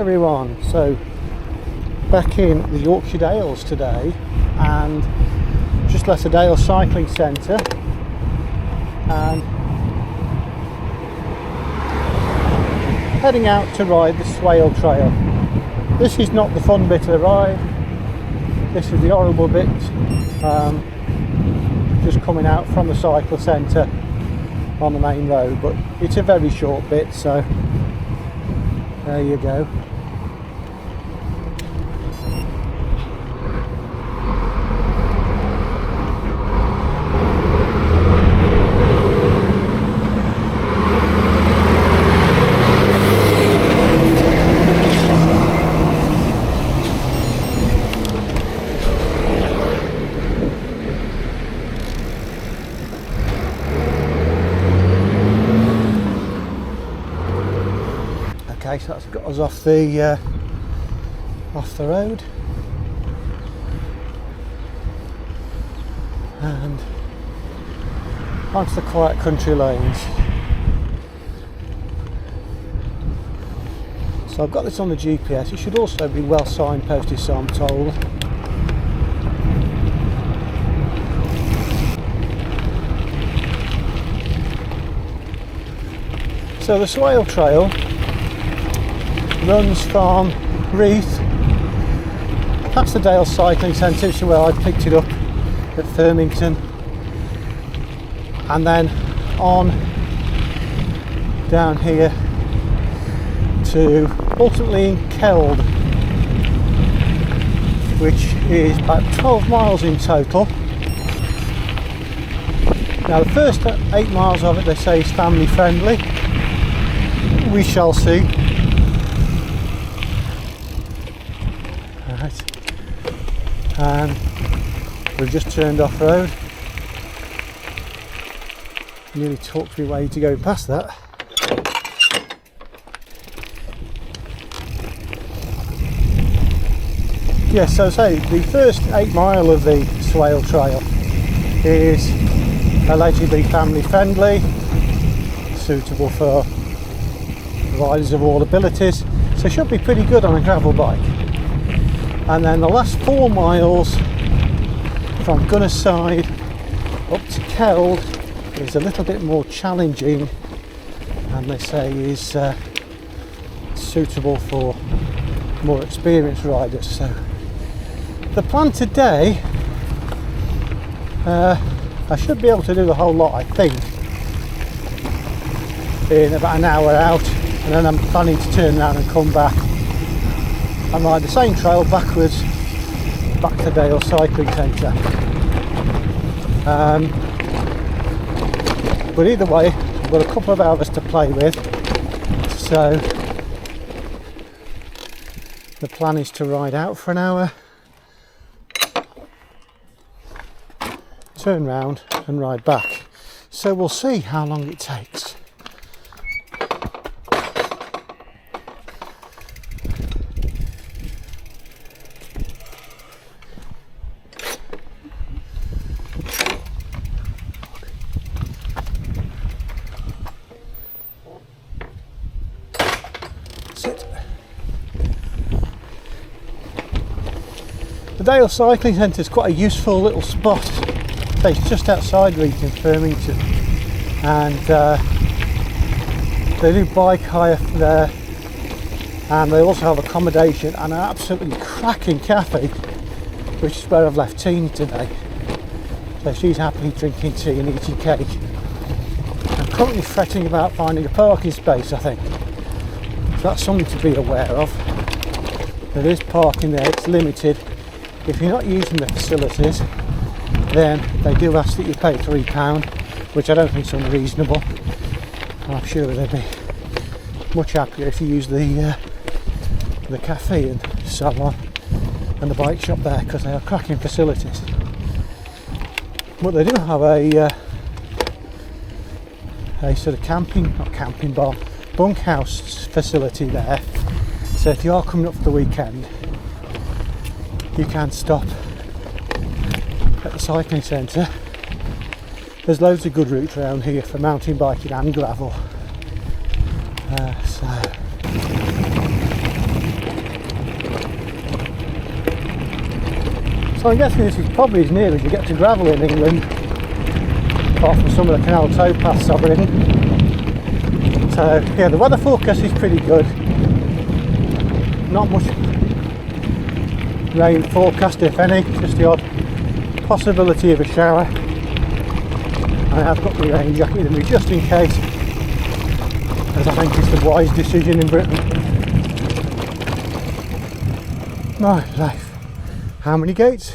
everyone, so back in the Yorkshire Dales today, and just left the Dales cycling centre and heading out to ride the Swale trail. This is not the fun bit of the ride, this is the horrible bit, just coming out from the cycle centre on the main road, but it's a very short bit, so there you go. Okay, so that's got us off the road and onto the quiet country lanes. So I've got this on the GPS. It should also be well signposted, so I'm told. So the Swale trail runs from Reeth past the Dales cycling centre, which is where I picked it up at Firmington, and then on down here to ultimately in Keld, which is about 12 miles in total. Now the first 8 miles of it they say is family friendly. We shall see. And we've just turned off road. Nearly talked me way to go past that. Yes, so say the first 8 mile of the Swale trail is allegedly family friendly, suitable for riders of all abilities, so it should be pretty good on a gravel bike. And then the last 4 miles from Gunnerside up to Keld is a little bit more challenging, and they say is suitable for more experienced riders. So the plan today, I should be able to do the whole lot, I think, in about an hour out, and then I'm planning to turn around and come back and ride the same trail backwards back to Dales cycling centre. But either way, I've got a couple of hours to play with, so the plan is to ride out for an hour, turn round and ride back. So we'll see how long it takes. The Dales cycling centre is quite a useful little spot. It's just outside Reeth in Firmington, and they do bike hire there, and they also have accommodation and an absolutely cracking cafe, which is where I've left Tina today. So she's happily drinking tea and eating cake. I'm currently fretting about finding a parking space, I think. So that's something to be aware of. There is parking there, it's limited. If you're not using the facilities, then they do ask that you pay £3, which I don't think is unreasonable. I'm sure they'd be much happier if you use the cafe and so on, and the bike shop there, because they are cracking facilities. But they do have a sort of bunkhouse facility there. So if you are coming up for the weekend, you can stop at the cycling centre. There's loads of good routes around here for mountain biking and gravel. So I'm guessing this is probably as near as you get to gravel in England, apart from some of the canal towpaths I've ridden. So yeah, the weather forecast is pretty good. Not much rain forecast, if any, just the odd possibility of a shower. I have got my rain jacket with me just in case, as I think it's the wise decision in Britain. My life. How many gates?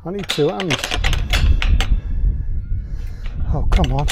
I need 2 hands. Oh, come on.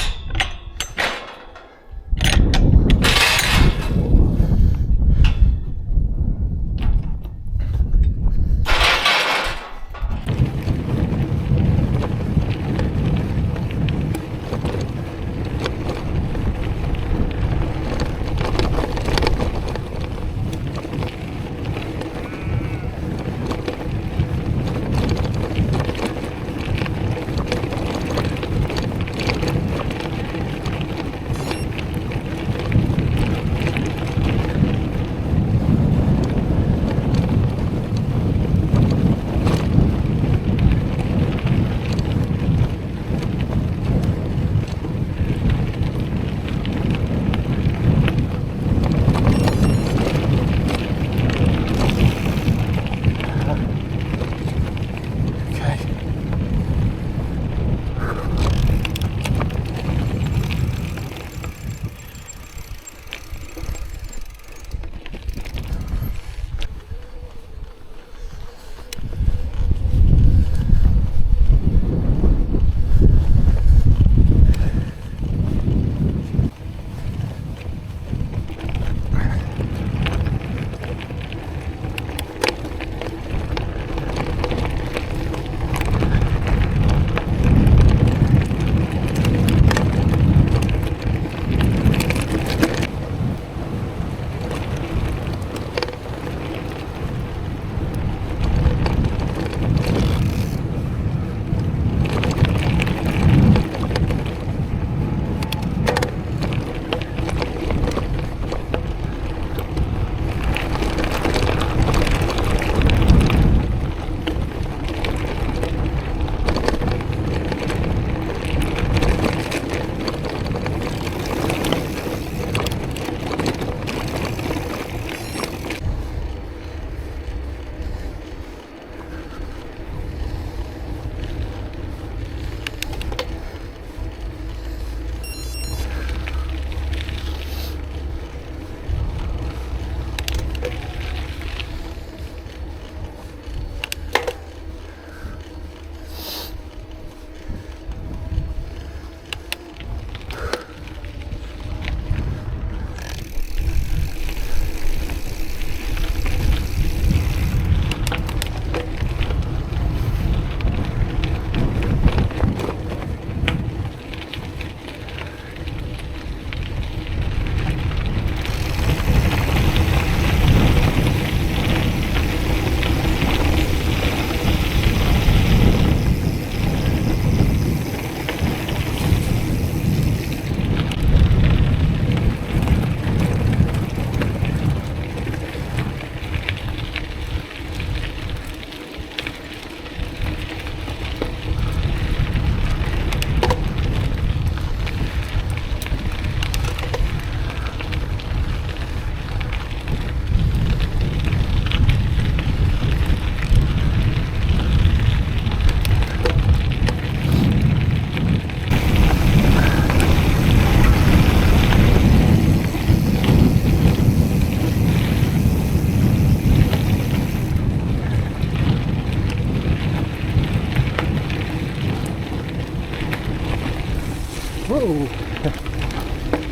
Whoa,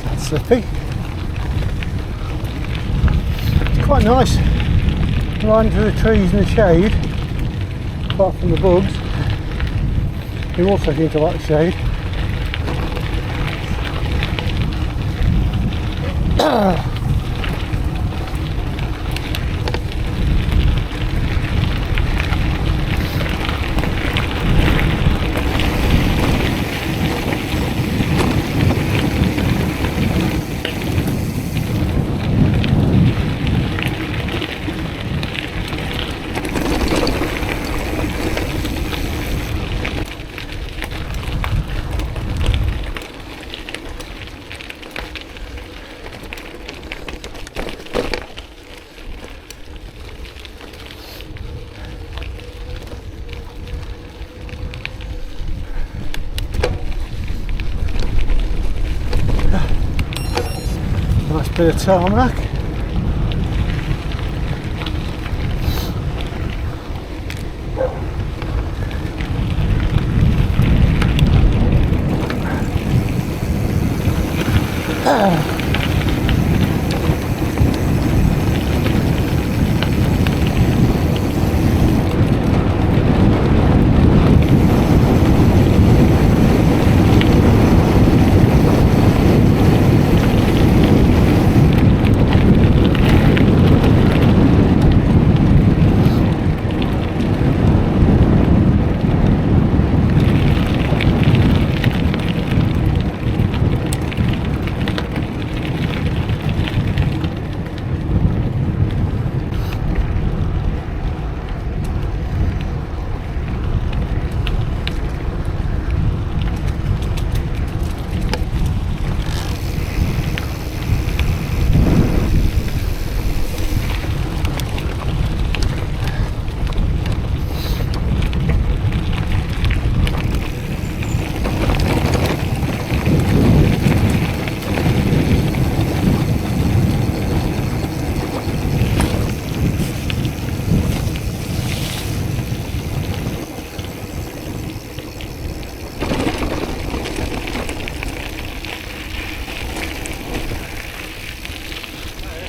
that's slippy. It's quite nice riding through the trees in the shade, apart from the bugs, who also seem to like the shade. Bit of tarmac.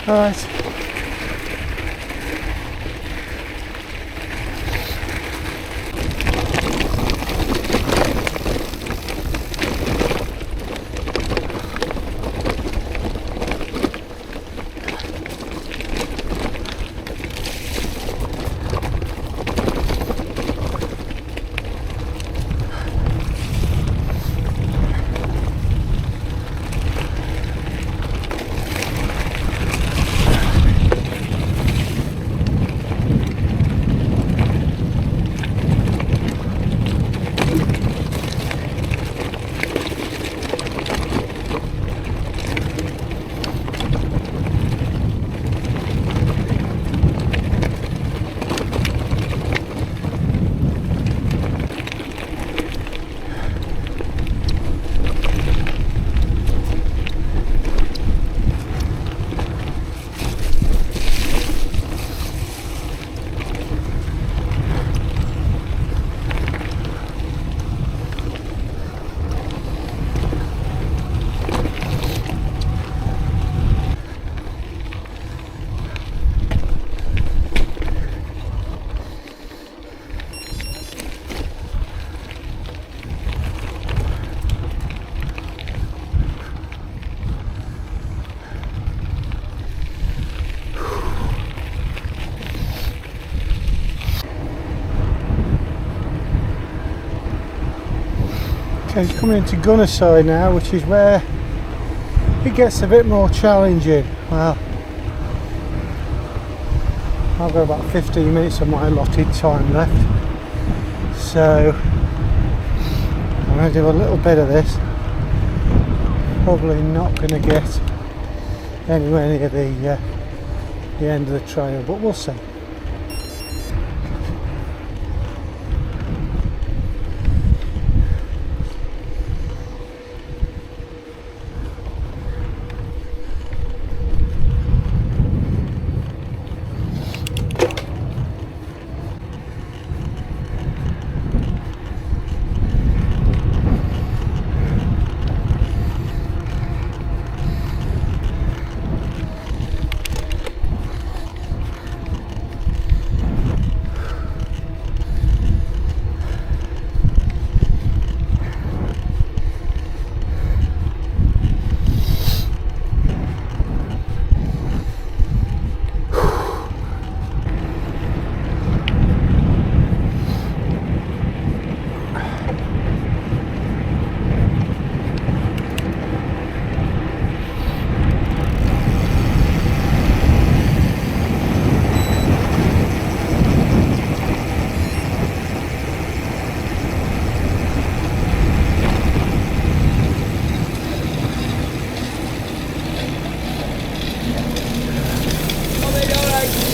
Right. Okay, he's coming into Gunnerside now, which is where it gets a bit more challenging. Well, I've got about 15 minutes of my allotted time left, so I'm going to do a little bit of this. Probably not going to get anywhere near the end of the trail, but we'll see.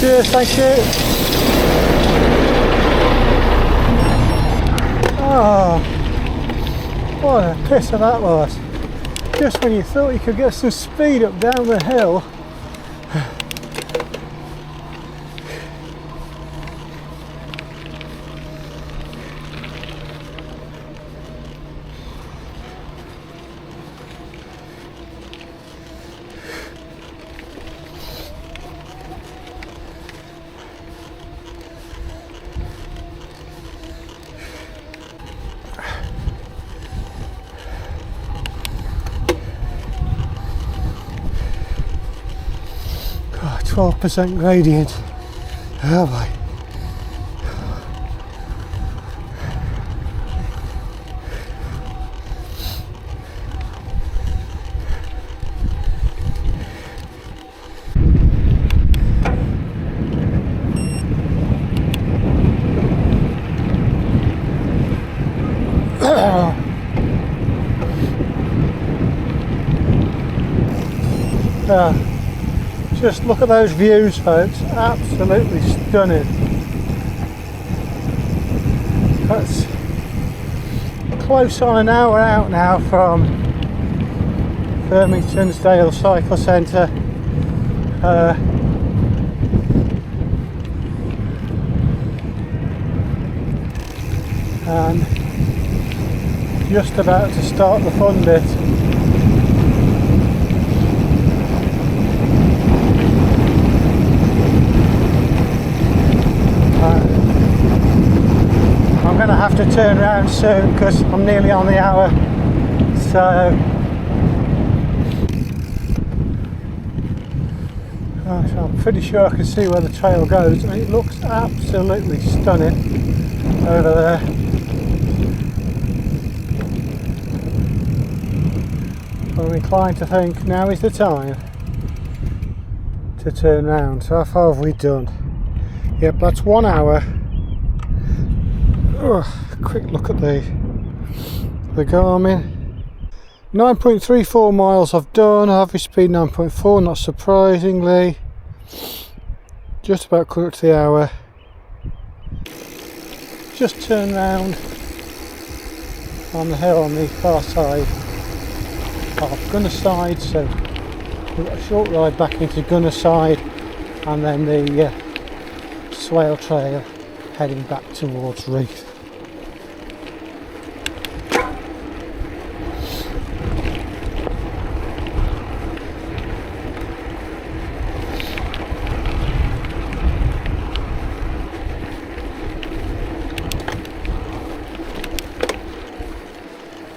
Cheers, thank you. Oh, what a pisser that was. just when you thought you could get some speed up down the hill, oh, 12% gradient. Oh boy. Just look at those views, folks, absolutely stunning. That's close on an hour out now from Birmingham Dales Cycle Centre. And just about to start the fun bit. I'm going to have to turn around soon because I'm nearly on the hour, so I'm pretty sure I can see where the trail goes, and it looks absolutely stunning over there. I'm inclined to think now is the time to turn round. So how far have we done? Yep, that's 1 hour. Quick look at the Garmin. 9.34 miles I've done, average speed 9.4, not surprisingly. Just about close to the hour. Just turn round on the hill on the far side of Gunner Side, so we've got a short ride back into Gunner Side and then the Swale trail heading back towards Reef.